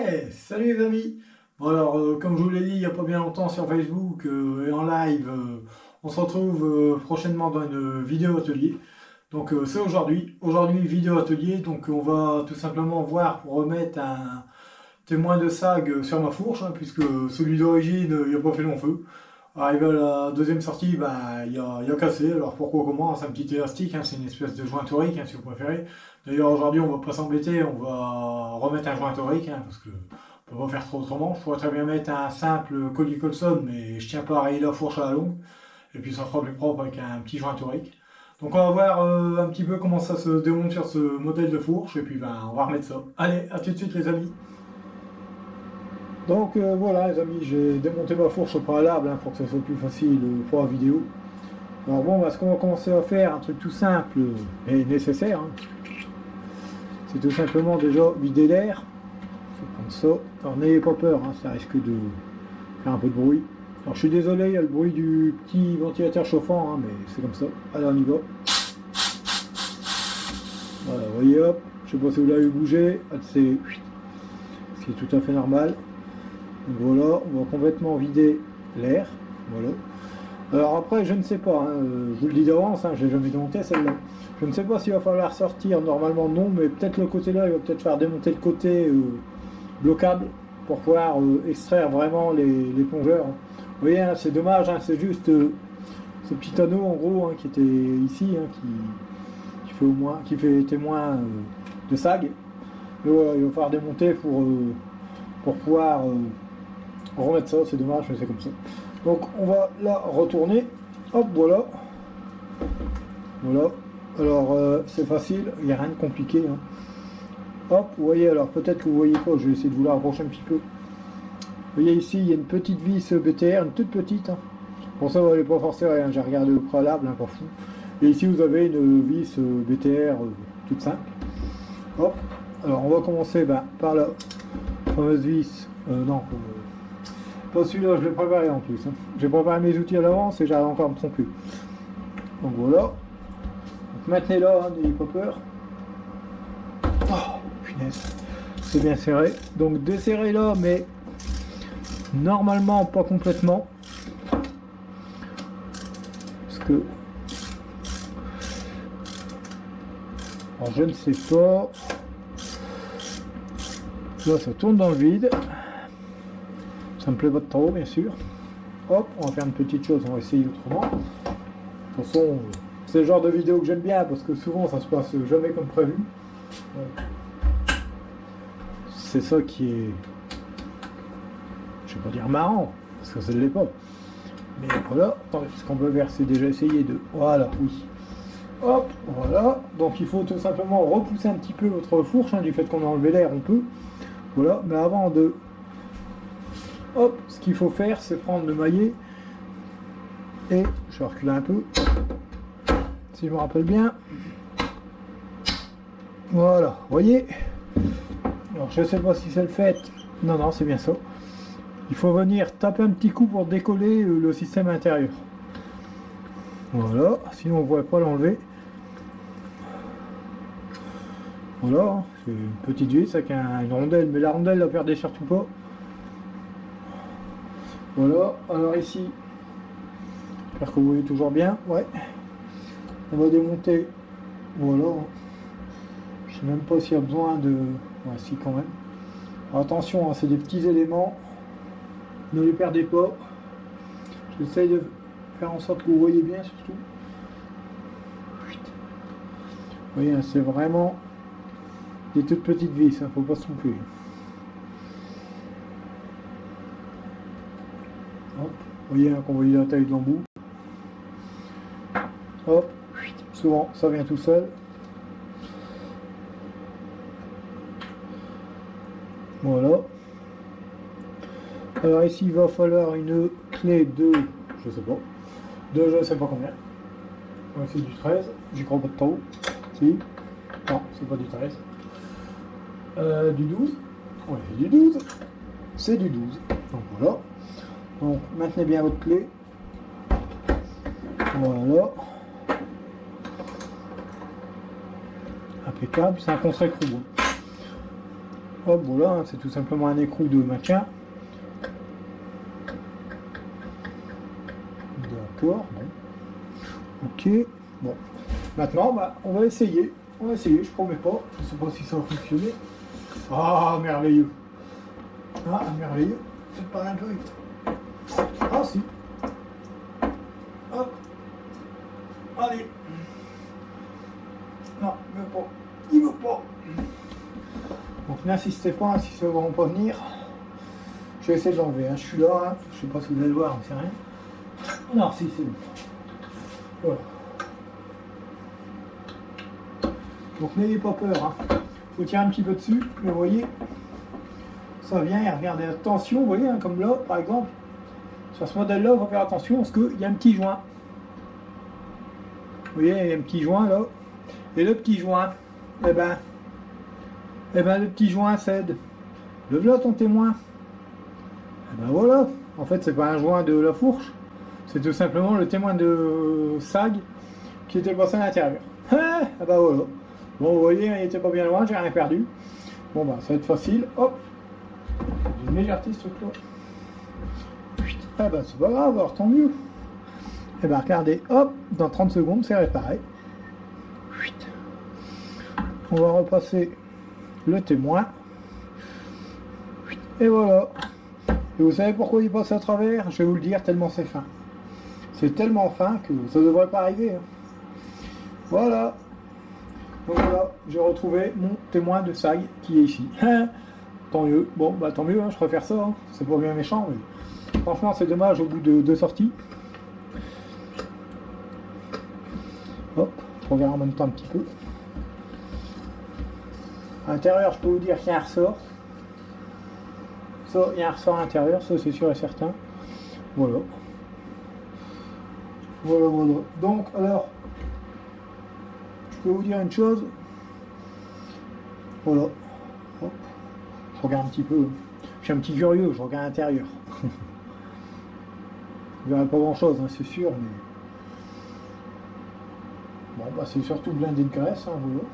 Ouais, salut les amis. Bon alors, comme je vous l'ai dit il n'y a pas bien longtemps sur Facebook et en live, on se retrouve prochainement dans une vidéo atelier. Donc c'est aujourd'hui. Aujourd'hui, vidéo atelier. Donc on va tout simplement voir pour remettre un témoin de sag sur ma fourche, hein, puisque celui d'origine, il n'a pas fait long feu. Arrivé à la deuxième sortie, bah, il a cassé. Alors pourquoi comment? C'est un petit élastique, hein, c'est une espèce de joint torique, hein, si vous préférez. D'ailleurs aujourd'hui on va pas s'embêter, on va remettre un joint torique, hein, parce que on peut pas faire trop autrement. Je pourrais très bien mettre un simple Collie Colson, mais je tiens pas à rayer la fourche à la longue. Et puis ça sera plus propre avec un petit joint torique. Donc on va voir un petit peu comment ça se démonte sur ce modèle de fourche, et puis ben, on va remettre ça. Allez, à tout de suite les amis. Donc voilà les amis, j'ai démonté ma fourche au préalable, hein, pour que ça soit plus facile pour la vidéo. Alors bon, bah, ce qu'on va commencer à faire, un truc tout simple et nécessaire, hein, c'est tout simplement déjà vider l'air. Comme ça. Alors n'ayez pas peur, hein, ça risque de faire un peu de bruit. Alors je suis désolé, il y a le bruit du petit ventilateur chauffant, hein, mais c'est comme ça. Allez, on y va. Voilà, vous voyez, hop, je sais pas si vous l'avez bougé, c'est ce qui est tout à fait normal. Donc voilà, on va complètement vider l'air. Voilà. Alors après, je ne sais pas, hein, je vous le dis d'avance, hein, je n'ai jamais démonté celle-là. Je ne sais pas s'il va falloir sortir, normalement non, mais peut-être le côté là, il va peut-être faire démonter le côté bloquable pour pouvoir extraire vraiment les plongeurs. Vous voyez, hein, c'est dommage, hein, c'est juste ce petit anneau en gros, hein, qui était ici, hein, qui fait témoin de sag. Mais voilà, il va falloir démonter pour pouvoir remettre ça, c'est dommage, mais c'est comme ça. Donc on va la retourner. Hop, voilà. Voilà. Alors c'est facile, il n'y a rien de compliqué, hein. Hop, vous voyez, alors peut-être que vous ne voyez pas, je vais essayer de vous la rapprocher un petit peu. Vous voyez ici, il y a une petite vis BTR, une toute petite, hein. Pour ça, vous n'allez pas forcer rien, j'ai regardé au préalable, hein, pas fou. Et ici, vous avez une vis BTR toute simple. Hop, alors on va commencer par la fameuse vis, non, pas celui-là, je l'ai préparé en plus, hein. J'ai préparé mes outils à l'avance et j'arrive encore à me tromper. Donc voilà. Donc maintenez-la, hein, n'ayez pas peur. Oh, punaise. C'est bien serré. Donc desserrez-la, mais normalement pas complètement. Parce que... Alors je ne sais pas. Là, ça tourne dans le vide. Ça me plaît pas trop, bien sûr. Hop, on va faire une petite chose, on va essayer autrement. De toute façon, c'est le genre de vidéo que j'aime bien parce que souvent ça se passe jamais comme prévu. C'est ça qui est, je vais pas dire marrant, parce que ça ne l'est pas. Mais voilà, attendez, ce qu'on peut faire, c'est déjà essayer de, voilà, oui. Hop, voilà. Donc il faut tout simplement repousser un petit peu votre fourche, hein, du fait qu'on a enlevé l'air, on peut. Voilà, mais avant de... Hop, ce qu'il faut faire, c'est prendre le maillet et je vais reculer un peu, si je me rappelle bien. Voilà, vous voyez. Alors je ne sais pas si c'est le fait. Non, non, c'est bien ça. Il faut venir taper un petit coup pour décoller le système intérieur. Voilà, sinon on ne pourrait pas l'enlever. Voilà, c'est une petite vis avec une rondelle, mais la rondelle, la perdez surtout pas. Voilà, alors ici, j'espère que vous voyez toujours bien, ouais. On va démonter, voilà. Je sais même pas s'il y a besoin de... Ouais, si quand même. Alors, attention, hein, c'est des petits éléments, ne les perdez pas. J'essaye de faire en sorte que vous voyez bien surtout. Vous voyez, hein, c'est vraiment des toutes petites vis, hein, faut pas se tromper. Hop, vous voyez, hein, qu'on voit la taille de l'embout. Hop, souvent ça vient tout seul. Voilà. Alors ici il va falloir une clé de, je sais pas, de je sais pas combien. Ouais, c'est du 13, j'y crois pas de trop. Si. Non, c'est pas du 13. Du 12. Ouais, c'est du 12. C'est du 12. Donc voilà. Donc maintenez bien votre clé. Voilà. Impeccable, c'est un contre-écrou. Hop, voilà, hein, c'est tout simplement un écrou de maintien. D'accord, bon. Ok, bon. Maintenant, bah, on va essayer. On va essayer, je promets pas. Je sais pas si ça va fonctionner. Ah, merveilleux. Ah, merveilleux. C'est pas un peu vite. Ah, si. Hop. Allez. Non, il veut pas. Il veut pas. Donc n'insistez pas hein, si ça ne va pas venir. Je vais essayer de l'enlever. Hein. Je suis là. Hein. Je sais pas si vous allez le voir, mais c'est rien. Non, si, c'est bon. Voilà. Donc n'ayez pas peur. Hein. Faut tirer un petit peu dessus. Mais vous voyez, ça vient et regardez, attention, vous voyez, hein, comme là, par exemple. Sur ce modèle-là, il faut faire attention parce qu'il y a un petit joint. Vous voyez, il y a un petit joint là. Et le petit joint, eh ben le petit joint cède. Le voilà ton témoin. Eh ben voilà. En fait, c'est pas un joint de la fourche. C'est tout simplement le témoin de SAG qui était passé à l'intérieur. Ah ben voilà. Bon, vous voyez, il était pas bien loin, j'ai rien perdu. Bon, bah, ça va être facile. Hop. J'ai une légèreté ce truc-là. Ah ben, c'est pas grave, alors tant mieux. Et ben, regardez, hop, dans 30 secondes, c'est réparé. On va repasser le témoin. Et voilà. Et vous savez pourquoi il passe à travers? Je vais vous le dire, tellement c'est fin. C'est tellement fin que ça ne devrait pas arriver. Hein. Voilà. Donc voilà, j'ai retrouvé mon témoin de SAG qui est ici. Tant mieux. Bon, bah tant mieux, hein, je préfère ça. Hein. C'est pas bien méchant, mais franchement, c'est dommage au bout de 2 sorties. Hop, je regarde en même temps un petit peu. À l'intérieur, je peux vous dire qu'il y a un ressort. Ça, il y a un ressort à l'intérieur, ça c'est sûr et certain. Voilà. Voilà, voilà. Donc, alors, je peux vous dire une chose. Voilà. Hop. Je regarde un petit peu. Je suis un petit curieux, je regarde à l'intérieur. Je verrai pas grand chose, hein, c'est sûr, mais. Bon, bah c'est surtout blindé de graisse, hein, voilà.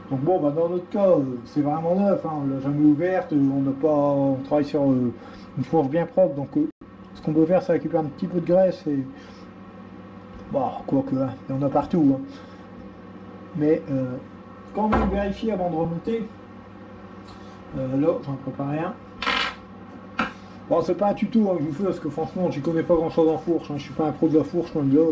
Donc bon, bah dans notre cas, c'est vraiment neuf, hein, on l'a jamais ouverte, on travaille sur une fourche bien propre, donc ce qu'on peut faire, c'est récupérer un petit peu de graisse et, bon, quoique, hein, il y en a partout, hein. Mais quand même vérifier avant de remonter, là, j'en prépare rien. Bon, c'est pas un tuto hein, que je vous fais parce que franchement, j'y connais pas grand chose en fourche, hein, je suis pas un pro de la fourche, loin de là.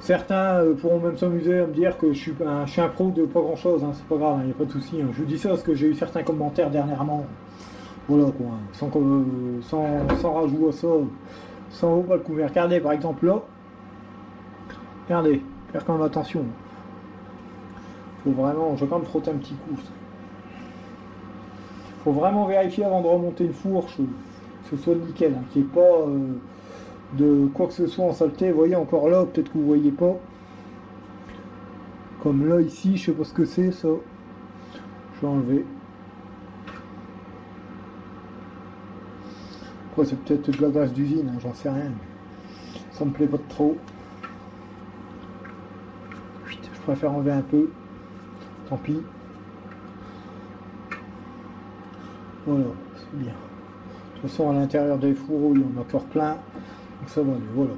Certains pourront même s'amuser à me dire que je suis un pro de pas grand chose, hein, c'est pas grave, il n'y a pas de souci. Hein. Je vous dis ça parce que j'ai eu certains commentaires dernièrement. Voilà quoi, sans rajout à ça, ça en vaut pas le coup. Mais regardez par exemple là, regardez, faire quand même attention. Faut vraiment, je vais quand même frotter un petit coup. Faut vraiment vérifier avant de remonter une fourche, que ce soit nickel, hein, qu'il n'y ait pas de quoi que ce soit en saleté. Vous voyez encore là, peut-être que vous voyez pas. Comme là ici, je sais pas ce que c'est ça. Je vais enlever. Après c'est peut-être de la graisse d'usine, hein, j'en sais rien. Ça me plaît pas trop. Je préfère enlever un peu. Tant pis. Voilà, c'est bien. De toute façon à l'intérieur des fourreaux, il y en a encore plein. Donc ça va aller, voilà.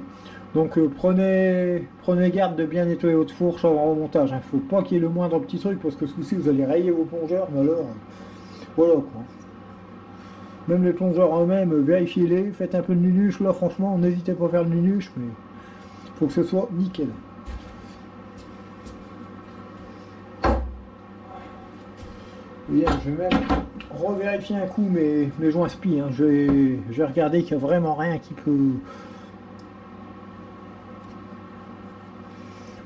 Donc prenez garde de bien nettoyer votre fourche avant remontage. Il ne faut pas qu'il y ait le moindre petit truc parce que ce coup-ci vous allez rayer vos plongeurs, mais alors voilà quoi. Même les plongeurs eux-mêmes, vérifiez-les, faites un peu de nunuche, là franchement, n'hésitez pas à faire le nunuche, mais il faut que ce soit nickel. Oui, je vais même revérifier un coup mes joints spi, hein. Je vais regarder qu'il n'y a vraiment rien qui peut.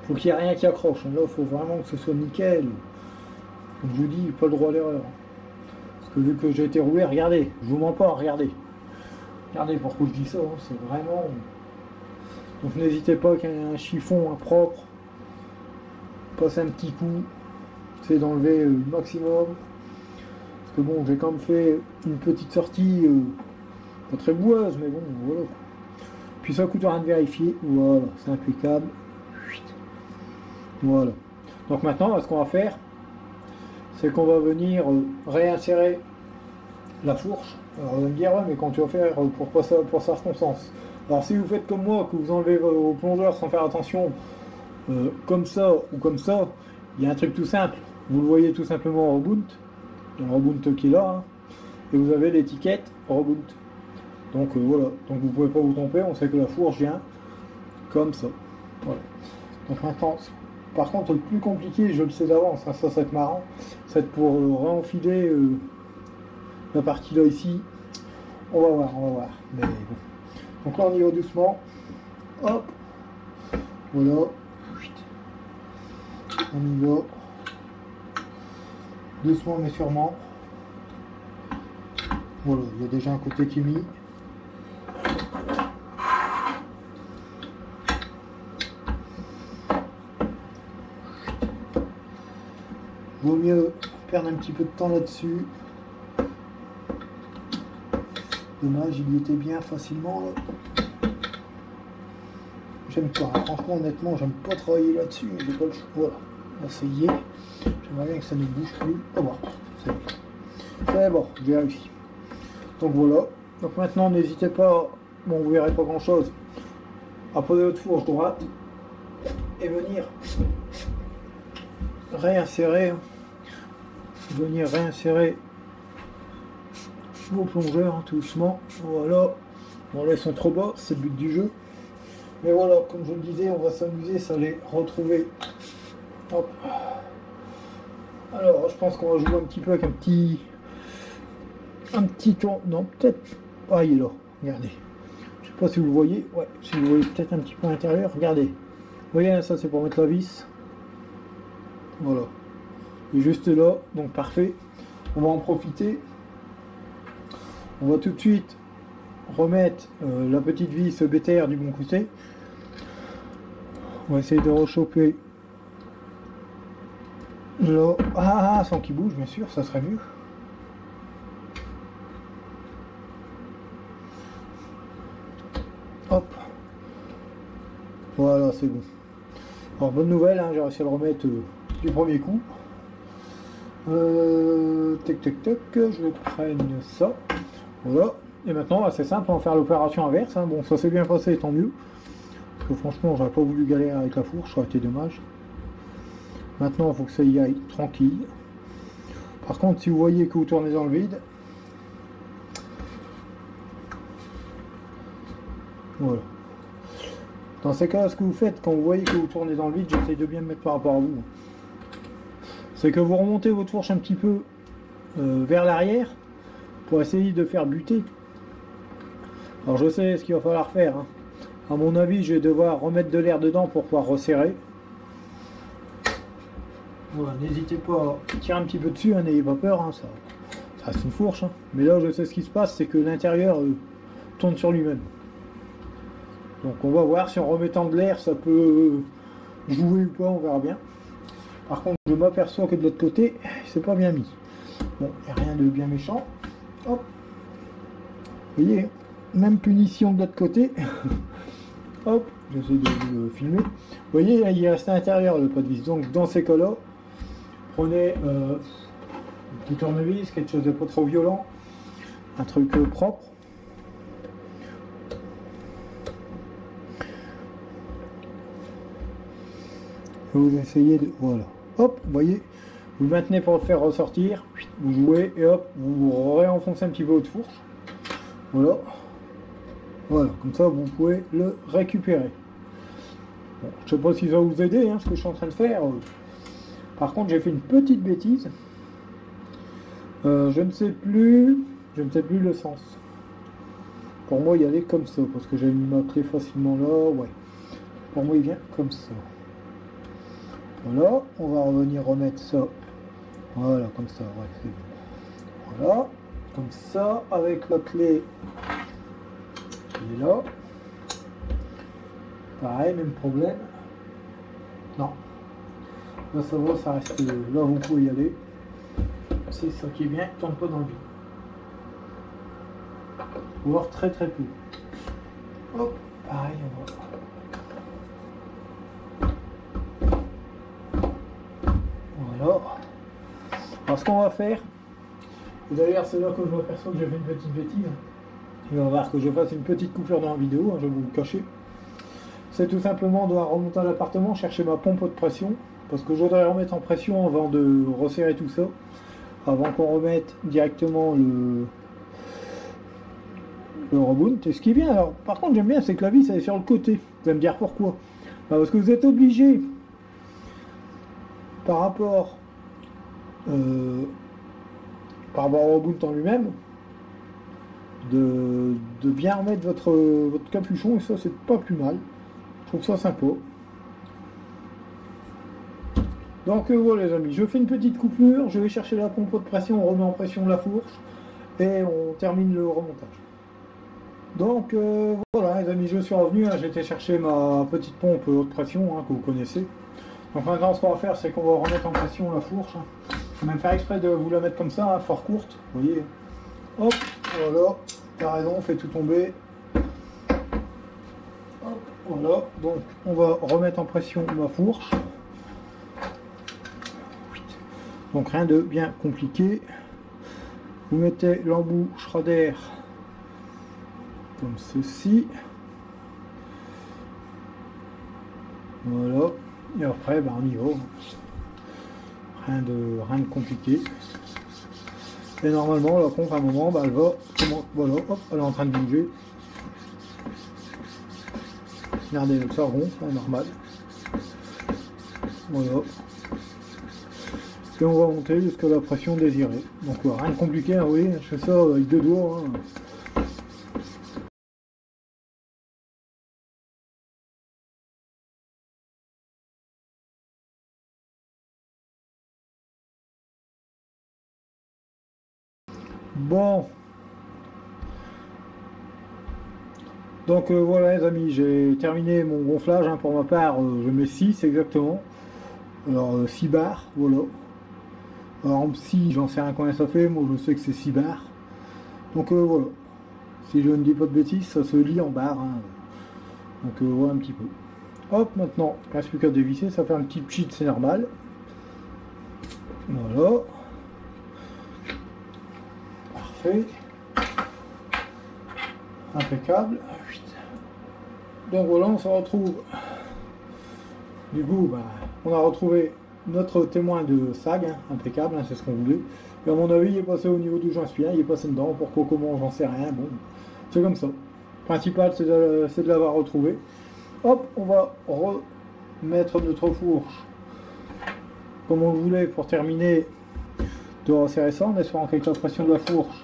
Faut qu'il n'y ait rien qui accroche. Hein. Là, il faut vraiment que ce soit nickel. Comme je vous dis, pas le droit à l'erreur. Parce que vu que j'ai été roulé, regardez, je vous mens pas, regardez. Regardez pourquoi je dis ça, hein. C'est vraiment. Donc n'hésitez pas qu'il y ait un chiffon propre. Passez un petit coup. C'est d'enlever le maximum. Parce que bon, j'ai quand même fait une petite sortie, pas très boueuse, mais bon, voilà. Puis ça coûte rien de vérifier. Voilà, c'est impeccable. Voilà. Donc maintenant, ce qu'on va faire, c'est qu'on va venir réinsérer la fourche. Alors vous allez me dire, ouais, mais quand tu vas faire pour circonstance. Alors si vous faites comme moi, que vous enlevez vos plongeurs sans faire attention, comme ça ou comme ça, il y a un truc tout simple. Vous le voyez tout simplement en reboot, il y a le reboot qui est là, hein, et vous avez l'étiquette reboot. Donc voilà, donc vous ne pouvez pas vous tromper, on sait que la fourche vient comme ça. Voilà. Donc maintenant, par contre, le plus compliqué, je le sais d'avance, hein, ça va être marrant, c'est pour réenfiler la partie là ici. On va voir, on va voir. Mais bon. Donc là on y va doucement. Hop. Voilà. On y va. Doucement mais sûrement. Voilà, il y a déjà un côté qui est mis. Vaut mieux perdre un petit peu de temps là-dessus. Dommage, il y était bien facilement là. J'aime pas, hein. Franchement honnêtement j'aime pas travailler là-dessus, mais j'ai pas le choix. Voilà, on va essayer. J'aimerais bien que ça ne bouge plus. Oh bon, c'est bon, j'ai réussi. Donc voilà, donc maintenant n'hésitez pas, bon vous verrez pas grand chose, à poser votre fourche droite et venir réinsérer vos plongeurs, hein, tout doucement. Voilà, bon là ils sont trop bas, c'est le but du jeu. Mais voilà, comme je le disais, on va s'amuser, ça les retrouver. Hop. Alors, je pense qu'on va jouer un petit peu avec un petit tour. Non, peut-être. Ah, il est là. Regardez. Je sais pas si vous le voyez. Ouais, si vous voyez peut-être un petit peu à l'intérieur. Regardez. Vous voyez, ça c'est pour mettre la vis. Voilà. Il est juste là, donc parfait. On va en profiter. On va tout de suite remettre la petite vis BTR du bon côté. On va essayer de rechoper là. Ah, sans qu'il bouge, bien sûr, ça serait mieux. Hop. Voilà, c'est bon. Alors, bonne nouvelle, hein, j'ai réussi à le remettre du premier coup. Tac, tac, tac, je prenne ça. Voilà. Et maintenant, c'est simple, on va faire l'opération inverse. Hein. Bon, ça s'est bien passé, tant mieux. Parce que franchement, j'aurais pas voulu galérer avec la fourche, ça aurait été dommage. Maintenant, il faut que ça y aille tranquille. Par contre, si vous voyez que vous tournez dans le vide, voilà. Dans ces cas-là, ce que vous faites, quand vous voyez que vous tournez dans le vide, j'essaie de bien me mettre par rapport à vous. C'est que vous remontez votre fourche un petit peu vers l'arrière pour essayer de faire buter. Alors je sais ce qu'il va falloir faire. Hein. À mon avis, je vais devoir remettre de l'air dedans pour pouvoir resserrer. Voilà, n'hésitez pas à tirer un petit peu dessus, hein, n'ayez pas peur, hein, ça reste une fourche. Hein. Mais là, je sais ce qui se passe, c'est que l'intérieur tourne sur lui-même. Donc on va voir si en remettant de l'air, ça peut jouer ou pas, on verra bien. Par contre, je m'aperçois que de l'autre côté, c'est pas bien mis. Bon, il n'y a rien de bien méchant. Hop. Vous voyez, même punition de l'autre côté. Hop, j'essaie de vous filmer. Vous voyez, il reste à l'intérieur le pot de vis. Donc dans ces cas-là, prenez un petit tournevis, quelque chose de pas trop violent, un truc propre. Vous essayez de... Voilà. Hop, vous voyez, vous le maintenez pour le faire ressortir, vous jouez et hop, vous réenfoncez un petit peu votre fourche. Voilà. Voilà, comme ça vous pouvez le récupérer. Bon, je ne sais pas si ça va vous aider, hein, ce que je suis en train de faire. Par contre, j'ai fait une petite bêtise. Je ne sais plus le sens. Pour moi, il y allait comme ça, parce que j'avais mis ma clé facilement là. Ouais. Pour moi, il vient comme ça. Voilà, on va revenir remettre ça. Voilà, comme ça, ouais, c'est bon. Voilà, comme ça, avec la clé qui est là. Pareil, même problème. Non. Là, ça va, ça reste là, vous pouvez y aller. C'est ça qui est bien, tourne pas dans le vide. Ou alors très peu. Hop, pareil, on va. Voilà. Alors ce qu'on va faire, et d'ailleurs c'est là que je m'aperçois que j'ai fait une petite bêtise, il va falloir que je fasse une petite coupure dans la vidéo, hein, je vais vous le cacher. C'est tout simplement de remonter à l'appartement, chercher ma pompe de pression, parce que je voudrais remettre en pression avant de resserrer tout ça, avant qu'on remette directement le reboot. Et ce qui est bien, alors par contre j'aime bien, c'est que la vis elle est sur le côté. Vous allez me dire pourquoi. Bah, parce que vous êtes obligé, par rapport au reboot en lui-même, de bien remettre votre capuchon, et ça c'est pas plus mal. Je trouve ça sympa. Donc voilà les amis, je fais une petite coupure, je vais chercher la pompe de pression, on remet en pression la fourche et on termine le remontage. Donc voilà les amis, je suis revenu, hein, j'ai été chercher ma petite pompe haute pression que vous connaissez. Donc maintenant ce qu'on va faire, c'est qu'on va remettre en pression la fourche. Je vais même faire exprès de vous la mettre comme ça, fort courte, vous voyez. Hop, voilà, t'as raison, on fait tout tomber. Hop, voilà, donc on va remettre en pression ma fourche. Donc rien de bien compliqué. Vous mettez l'embout Schrader comme ceci. Voilà. Et après, ben, on y va. Rien de compliqué. Et normalement, la pompe à un moment, ben, elle va. Voilà, hop, elle est en train de bouger. Regardez, ça ronfle, c'est normal. Voilà. Et on va monter jusqu'à la pression désirée. Donc rien de compliqué, hein, oui, je fais ça avec 2 doigts. Hein. Bon. Donc voilà les amis, j'ai terminé mon gonflage, hein, pour ma part, je mets 6 exactement. Alors 6 bars, voilà. Alors si j'en sais rien combien ça fait, moi je sais que c'est 6 bars. Donc voilà. Si je ne dis pas de bêtises, ça se lit en barres. Hein. Donc voilà un petit peu. Hop, maintenant, il ne reste plus qu'à dévisser, ça fait un petit pchit, c'est normal. Voilà. Parfait. Impeccable. Donc voilà, on se retrouve. Du coup, bah, on a retrouvé notre témoin de SAG, hein, impeccable, hein, c'est ce qu'on voulait. Et à mon avis, il est passé au niveau du joint spien, il est passé dedans, pourquoi, comment, j'en sais rien, bon, c'est comme ça. Le principal, c'est de l'avoir retrouvé. Hop, on va remettre notre fourche comme on le voulait pour terminer de resserrer ça, en espérant qu'avec la pression de la fourche.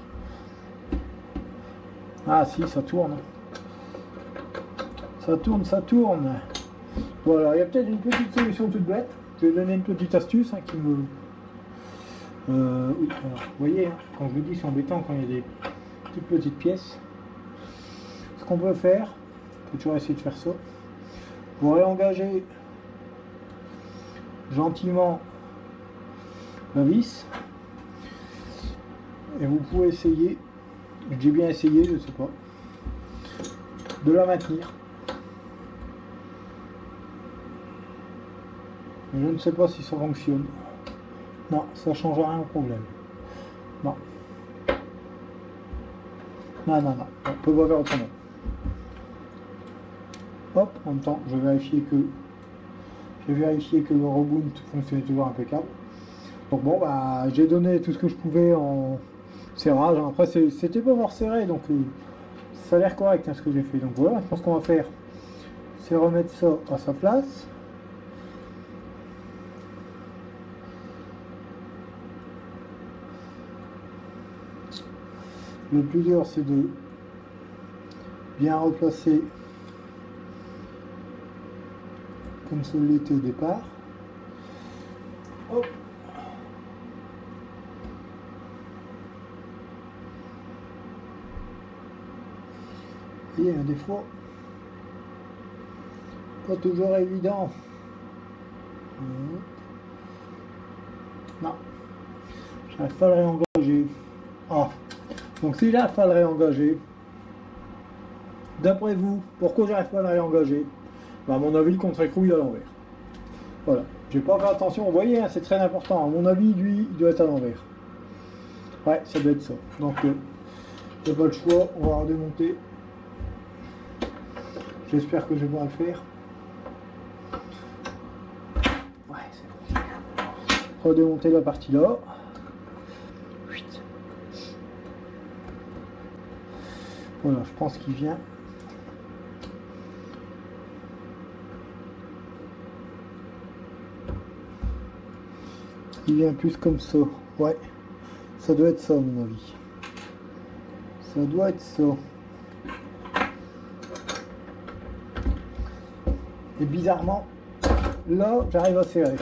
Ah si, ça tourne. Ça tourne, ça tourne. Voilà, il y a peut-être une petite solution toute bête. Je vais donner une petite astuce qui me... oui, alors, vous voyez, quand je vous dis c'est embêtant quand il y a des toutes petites pièces. Ce qu'on peut faire, on peut toujours essayer de faire ça. Vous réengagez gentiment la vis. Et vous pouvez essayer, j'ai bien essayé, je sais pas, de la maintenir. Je ne sais pas si ça fonctionne. Non, ça ne change rien au problème. Non. Non, non, non. On peut pas faire autrement. Hop, en même temps, je vais vérifier que le reboot fonctionnait toujours impeccable. Donc bon, bah, j'ai donné tout ce que je pouvais en serrage. Après, c'était pas fort serré, donc ça a l'air correct, hein, ce que j'ai fait. Donc voilà, je pense qu'on va faire, c'est remettre ça à sa place. Le plus dur, c'est de bien replacer comme ça l'était au départ. Hop. Et des fois, pas toujours évident. Non, j'arrive pas à le réengager. Ah. Donc si j'arrive pas à le réengager, d'après vous, pourquoi j'arrive pas à le réengager? Bah, à mon avis, le contre-écrou il est à l'envers. Voilà. J'ai pas fait attention, vous voyez, hein, c'est très important. À mon avis, lui, il doit être à l'envers. Ouais, ça doit être ça. Donc, j'ai pas le choix, on va redémonter. J'espère que je vais pouvoir le faire. Ouais, c'est bon. Redémonter la partie là. Voilà, je pense qu'il vient. Il vient plus comme ça. Ouais, ça doit être ça à mon avis. Ça doit être ça. Et bizarrement, là, j'arrive à serrer.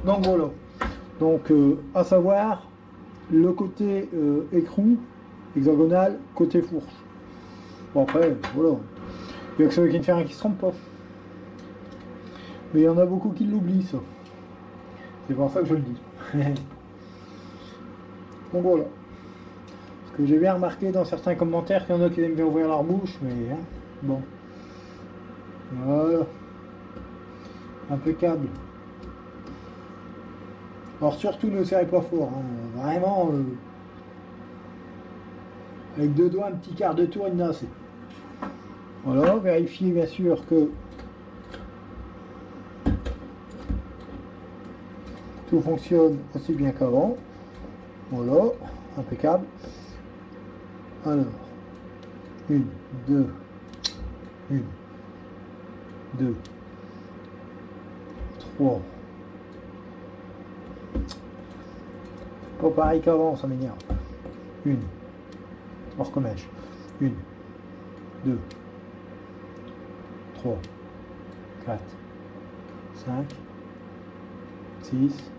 Donc voilà. Donc, à savoir, le côté écrou, hexagonal, côté fourche. Bon après, voilà. Il n'y a que celui qui ne fait rien qui se trompe pas. Mais il y en a beaucoup qui l'oublient, ça. C'est pour ça que je le dis. Donc voilà. Parce que j'ai bien remarqué dans certains commentaires qu'il y en a qui aiment bien ouvrir leur bouche, mais hein, bon. Voilà. Impeccable. Alors surtout ne serrez pas fort, hein. Vraiment. Avec deux doigts, un petit quart de tour, il y en a assez. Voilà, vérifiez bien sûr que tout fonctionne aussi bien qu'avant. Voilà, impeccable. Alors, 1, 2, 3. Pas pareil qu'avant, ça m'énerve. 1. On recommence. 1, 2, 3, 4, 5, 6,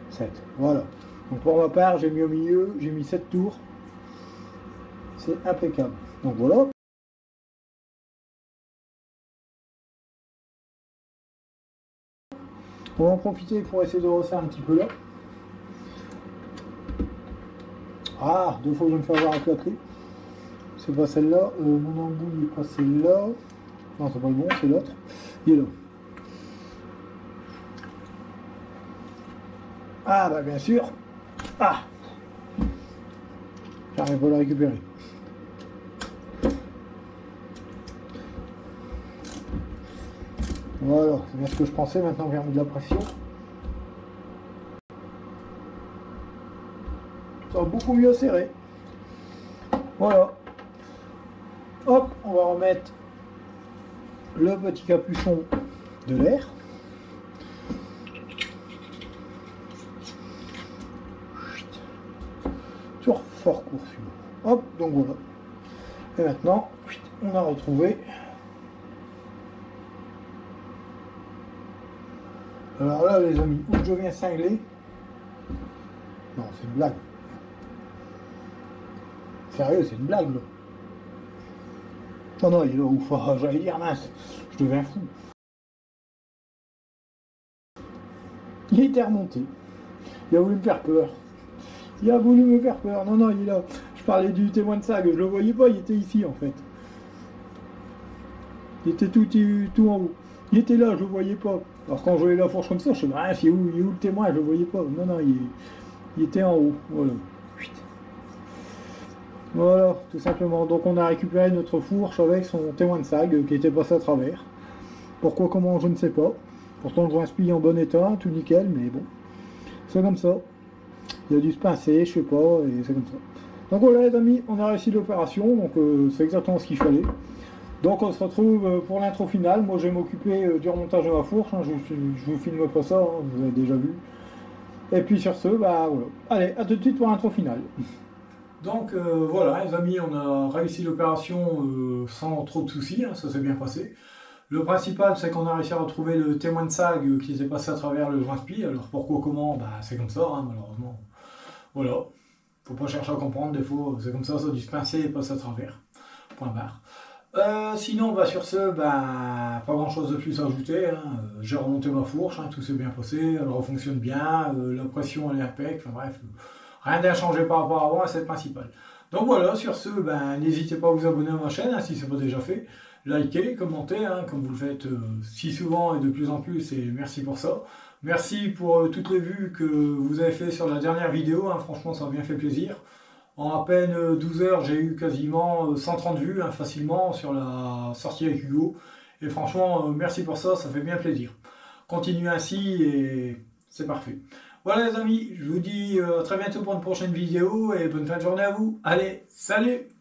7. Voilà. Donc pour ma part, j'ai mis au milieu, j'ai mis 7 tours. C'est impeccable. Donc voilà. On va en profiter pour essayer de resserrer un petit peu là. Ah, 2 fois je me fais avoir avec la clé. C'est pas celle-là. Mon embout il est passé là. Non, c'est pas le bon, c'est l'autre. Il est là. Ah bah bien sûr. Ah, j'arrive pas à le récupérer. Voilà, c'est bien ce que je pensais. Maintenant, on vient mettre de la pression. Ça va beaucoup mieux serré. Voilà. Hop, on va remettre le petit capuchon de l'air. Sur fort court celui-là. Hop, donc voilà. Et maintenant, on a retrouvé. Alors là, les amis, où je viens cingler. Non, c'est une blague. Sérieux, c'est une blague là. Non, non, il est là, ouf, j'allais dire mince, je deviens fou. Il était remonté. Il a voulu me faire peur. Il a voulu me faire peur. Non, non, il est là. Je parlais du témoin de SAG, je le voyais pas, il était ici en fait. Il était tout en haut. Il était là, je le voyais pas. Alors quand je voyais la fourche comme ça, je me disais, il est où le témoin, je le voyais pas. Non, non, il était en haut. Voilà. Voilà, tout simplement. Donc on a récupéré notre fourche avec son témoin de SAG qui était passé à travers. Pourquoi, comment, je ne sais pas. Pourtant le joint spie en bon état, tout nickel, mais bon. C'est comme ça. Il a dû se pincer, je sais pas, et c'est comme ça. Donc voilà les amis, on a réussi l'opération, donc c'est exactement ce qu'il fallait. Donc on se retrouve pour l'intro finale. Moi je vais m'occuper du remontage de ma fourche, hein. Je vous filme pas ça, hein, vous avez déjà vu. Et puis sur ce, bah voilà. Allez, à tout de suite pour l'intro finale. Donc voilà les amis, on a réussi l'opération sans trop de soucis, hein, ça s'est bien passé. Le principal c'est qu'on a réussi à retrouver le témoin de SAG qui s'est passé à travers le joint spi. Alors pourquoi, comment, bah c'est comme ça, hein, malheureusement. Voilà, faut pas chercher à comprendre, des fois c'est comme ça a dû se pincer et passer à travers. Point barre. Sinon, bah, sur ce, bah, pas grand chose de plus à ajouter, hein. J'ai remonté ma fourche, hein, tout s'est bien passé, elle refonctionne bien, la pression elle est impec, enfin bref, rien n'a changé par rapport à avant et c'est le principal. Donc voilà, sur ce, ben, n'hésitez pas à vous abonner à ma chaîne hein, si ce n'est pas déjà fait. likez, commentez, hein, comme vous le faites si souvent et de plus en plus, et merci pour ça. Merci pour toutes les vues que vous avez fait sur la dernière vidéo, hein, franchement ça m'a bien fait plaisir. En à peine 12 heures, j'ai eu quasiment 130 vues hein, facilement sur la sortie avec Hugo. Et franchement, merci pour ça, ça fait bien plaisir. Continuez ainsi et c'est parfait. Voilà les amis, je vous dis à très bientôt pour une prochaine vidéo et bonne fin de journée à vous. Allez, salut!